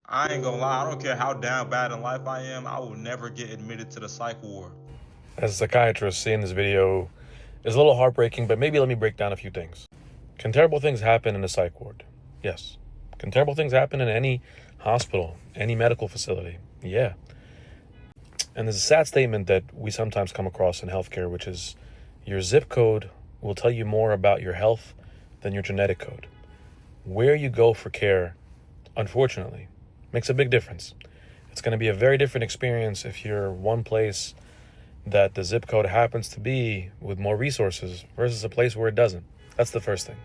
I ain't gonna lie, I don't care how down bad in life I am, I will never get admitted to the psych ward. As a psychiatrist, seeing this video is a little heartbreaking, but maybe let me break down a few things. Can terrible things happen in a psych ward? Yes. Can terrible things happen in any hospital, any medical facility? Yeah. And there's a sad statement that we sometimes come across in healthcare, which is your zip code will tell you more about your health than your genetic code. Where you go for care, unfortunately, makes a big difference. It's going to be a very different experience if you're one place that the zip code happens to be with more resources versus a place where it doesn't. That's the first thing.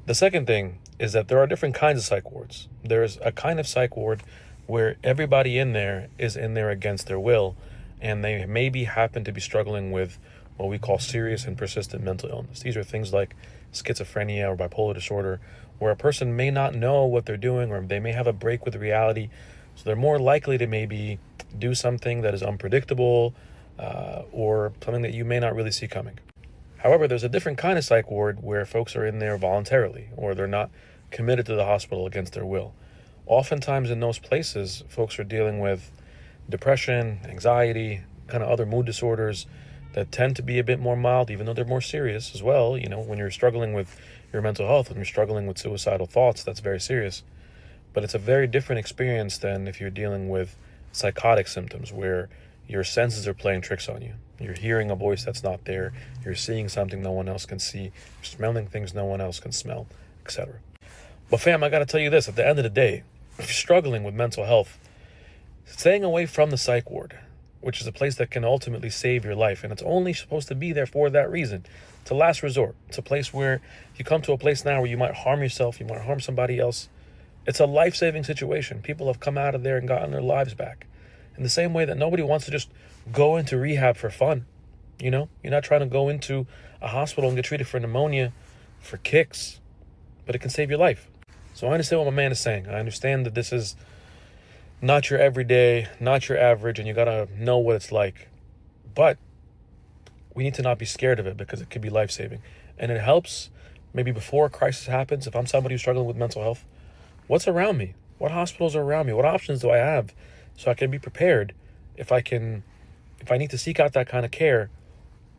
The second thing is that there are different kinds of psych wards. There's a kind of psych ward where everybody in there is in there against their will, and they maybe happen to be struggling with what we call serious and persistent mental illness. These are things like schizophrenia or bipolar disorder, where a person may not know what they're doing, or they may have a break with reality. So they're more likely to maybe do something that is unpredictable, or something that you may not really see coming. However, there's a different kind of psych ward where folks are in there voluntarily, or they're not committed to the hospital against their will. Oftentimes in those places, folks are dealing with depression, anxiety, kind of other mood disorders that tend to be a bit more mild, even though they're more serious as well. You know, when you're struggling with your mental health, when you're struggling with suicidal thoughts, that's very serious. But it's a very different experience than if you're dealing with psychotic symptoms where your senses are playing tricks on you. You're hearing a voice that's not there. You're seeing something no one else can see. You're smelling things no one else can smell, etc. But fam, I got to tell you this. At the end of the day, if you're struggling with mental health, staying away from the psych ward, which is a place that can ultimately save your life, and it's only supposed to be there for that reason. It's a last resort. It's a place where you come to a place now where you might harm yourself, you might harm somebody else. It's a life-saving situation. People have come out of there and gotten their lives back. In the same way that nobody wants to just go into rehab for fun. You know, you're not trying to go into a hospital and get treated for pneumonia for kicks, but it can save your life. So I understand what my man is saying. I understand that this is not your everyday, not your average, and you gotta know what it's like. But we need to not be scared of it because it could be life-saving. And it helps maybe before a crisis happens, if I'm somebody who's struggling with mental health, what's around me? What hospitals are around me? What options do I have so I can be prepared if I need to seek out that kind of care?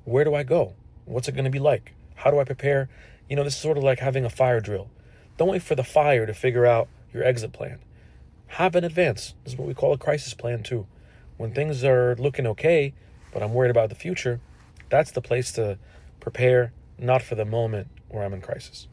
Where do I go? What's it going to be like? How do I prepare? You know, this is sort of like having a fire drill. Don't wait for the fire to figure out your exit plan. Have an advance. This is what we call a crisis plan too. When things are looking okay, but I'm worried about the future, that's the place to prepare, not for the moment where I'm in crisis.